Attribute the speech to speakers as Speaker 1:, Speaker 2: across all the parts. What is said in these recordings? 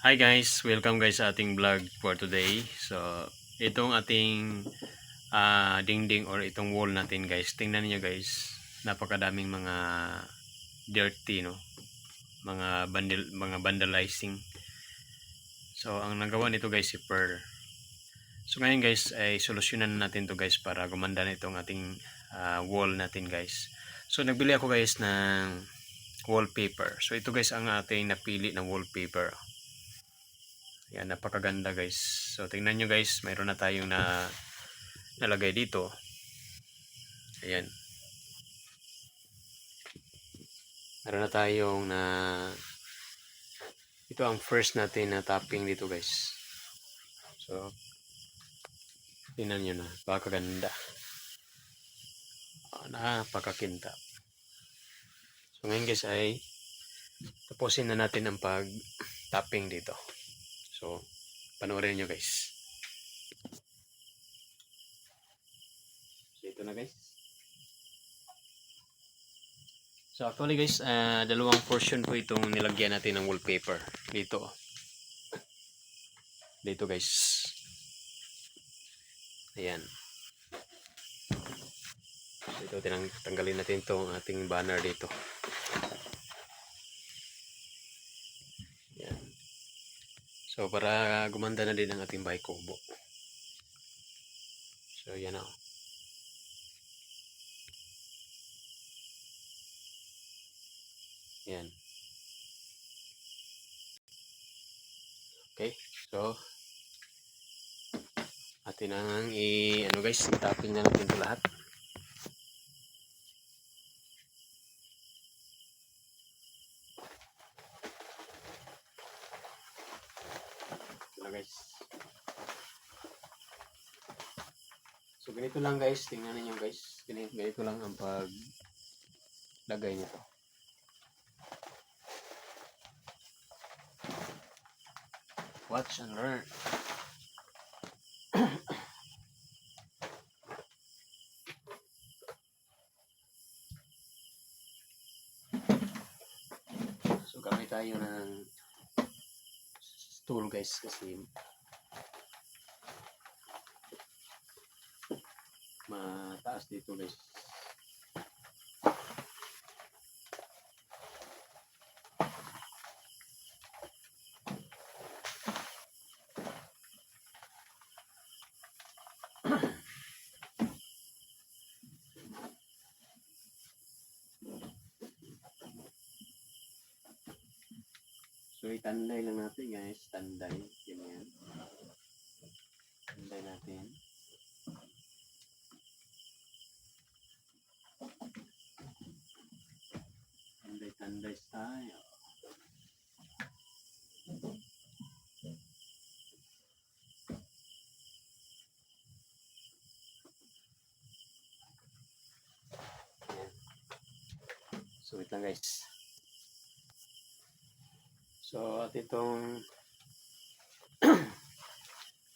Speaker 1: Hi guys, welcome guys sa ating vlog for today. So, itong ating dingding or itong wall natin guys. Tingnan niyo guys, napakadaming mga dirty no, mga vandalizing. So, ang nagawa nito guys si Pearl. So, ngayon guys ay solusyonan natin to guys para gumanda na itong ating wall natin guys. So, nagbili ako guys ng wallpaper. So, ito guys ang ating napili ng wallpaper. Yan, napakaganda guys. So, tingnan nyo guys, mayroon na tayong nalagay dito. Ayan. Meron na tayong ito ang first natin na topping dito guys. So, tingnan nyo na, napakaganda. Napakakinta. So, ngayon guys ay tapusin na natin ang pag-topping dito. So, panoorin nyo guys. So, ito na guys. So actually guys, dalawang portion po itong nilagyan natin ng wallpaper. Dito. Dito guys. Ayan. So, ito, tanggalin natin itong ating banner dito. Ayan. So para gumanda na din ang ating bahay kubo. So yan o. Yan. Okay. So atin ang ano guys, i-topping na natin ito lahat. Ito na guys. So ganito lang guys, tingnan niyo guys. Ganito lang ang paglagay nito. Watch and learn. So gamit tayo ng stool guys kasi mataas dito guys. So itanday lang natin guys, tanday. Ganyan. Tanday natin. Tanday tayo. So wait lang guys. So at itong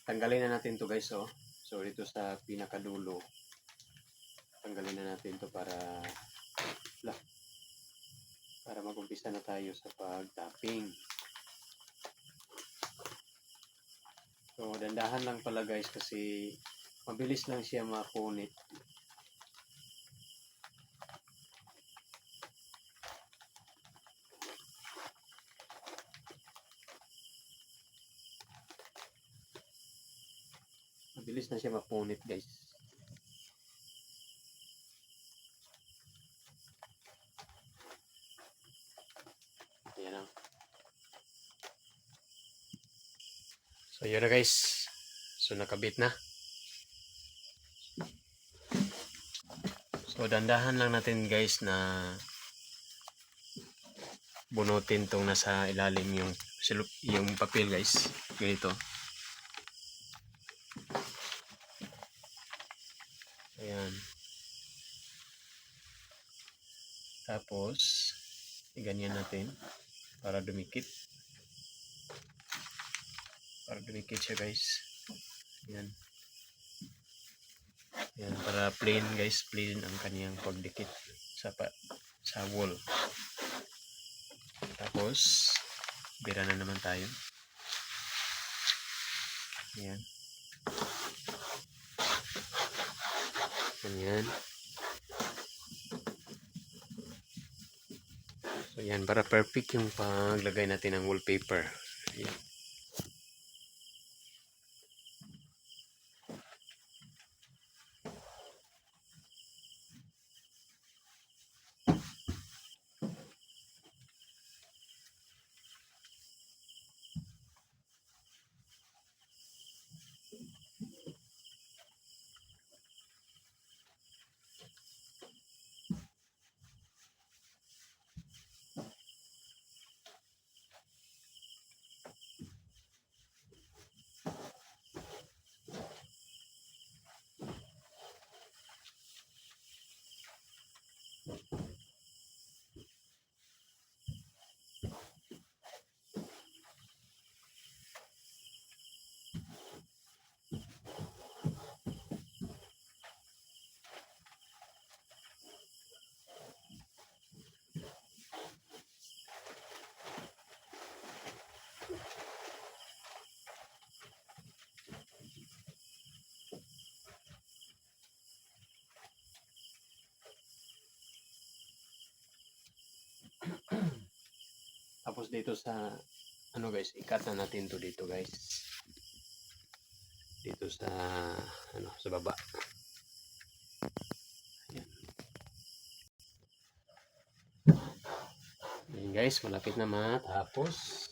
Speaker 1: tanggalin na natin to guys oh. So dito sa pinakadulo tanggalin na natin to para mag-umpisa na tayo sa pag-topping. So dandahan lang pala guys kasi mabilis lang siya mapunit. Mabilis na siya mapunit guys. Ayan o. So yun na guys. So nakabit na. So dandahan lang natin guys na bunutin tong nasa ilalim yung papel guys. Ganito. Ayan. Tapos ganyan natin para dumikit. Para dumikit siya guys. Ayan. Ayan, para plain guys, plain ang kaniyang pagdikit sa wall. Tapos bira na naman tayo. Ayan. Ayan. So yan, para perfect yung paglagay natin ng wallpaper. Ayan. Tapos dito sa ano guys, ikat na natin to dito guys. Dito sa ano, sa baba. Ayan. Ayan guys, malapit na matapos.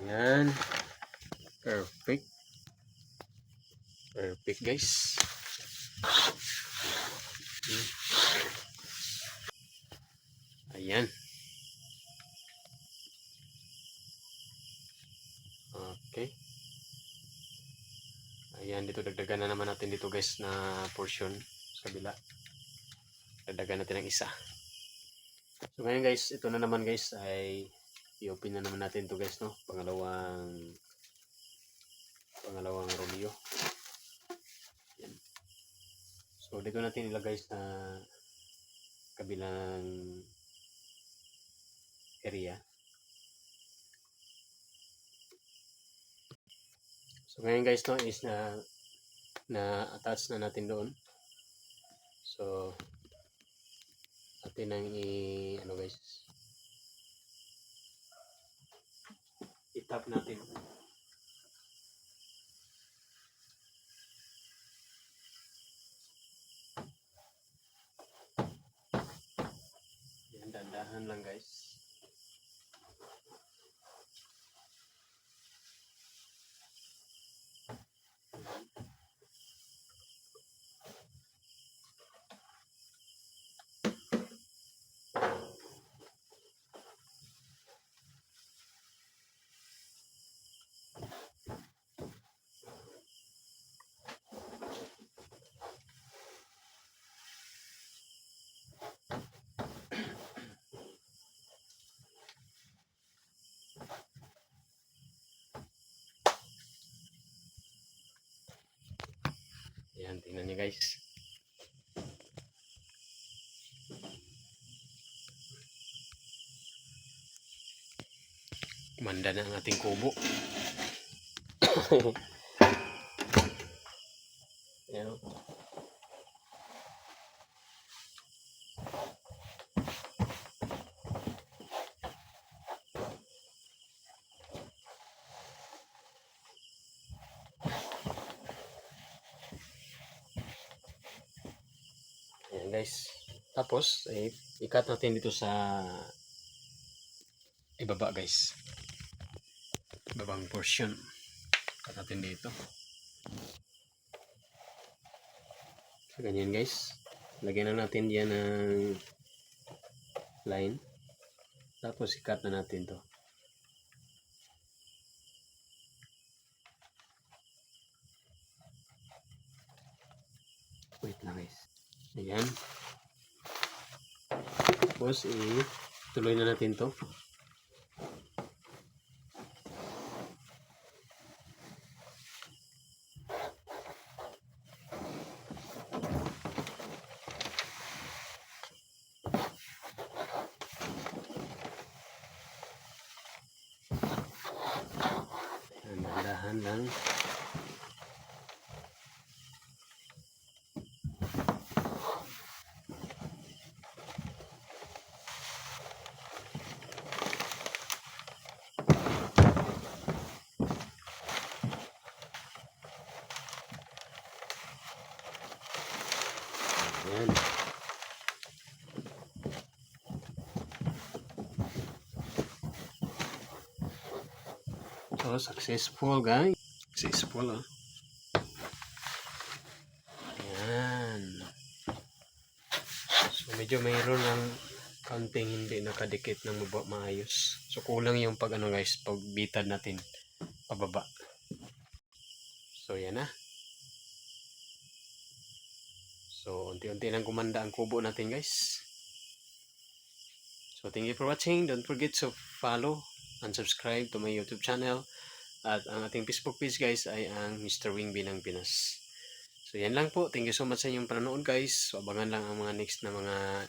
Speaker 1: Ayan. Perfect. Perfect guys. Ayan. Okay. Ayan, dito dagdagan na naman natin dito guys na portion sa kabila. Dagdagan natin ng isa. So ngayon guys, ito na naman guys ay i-open na naman natin to guys, no? Pangalawang Romeo. Ayan. So dito natin ilagay sa kabilang area. So ngayon guys, no, is na attach na natin doon. So atin nang ano guys, i-tap natin. Yan, dandahan lang guys. Yan, tingnan niyo guys. Manda na ang ating kubo. Ayan. Ayan guys. Tapos, ikat natin dito sa ibaba guys. Ibabang portion. Ikat natin dito. So, ganyan guys. Lagyan na natin diyan ng line. Tapos, ikat na natin to. Wait lang guys. Ayan. Tapos, tuloy na natin to. Dahan lang. Ayan. So, successful guys. Successful Ayan. So, medyo mayroon ng kaunting hindi nakadikit ng maayos. So, kulang yung pag guys, pag bitad natin pababa. So, yan na. So, unti-unti lang gumanda ang kubo natin guys. So, thank you for watching. Don't forget to follow and subscribe to my YouTube channel. At ang ating Facebook page guys ay ang Mr. Wing Binang Pinas. So, yan lang po. Thank you so much sa inyong panonood guys. So, abangan lang ang mga next na mga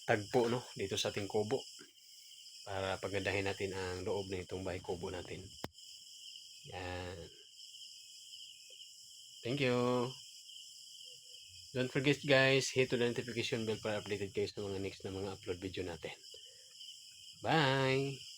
Speaker 1: tagpo dito sa ating kubo. Para pagandahin natin ang loob na itong bahay kubo natin. Yan. Thank you. Don't forget guys, hit the notification bell para updated kayo sa mga next na mga upload video natin. Bye!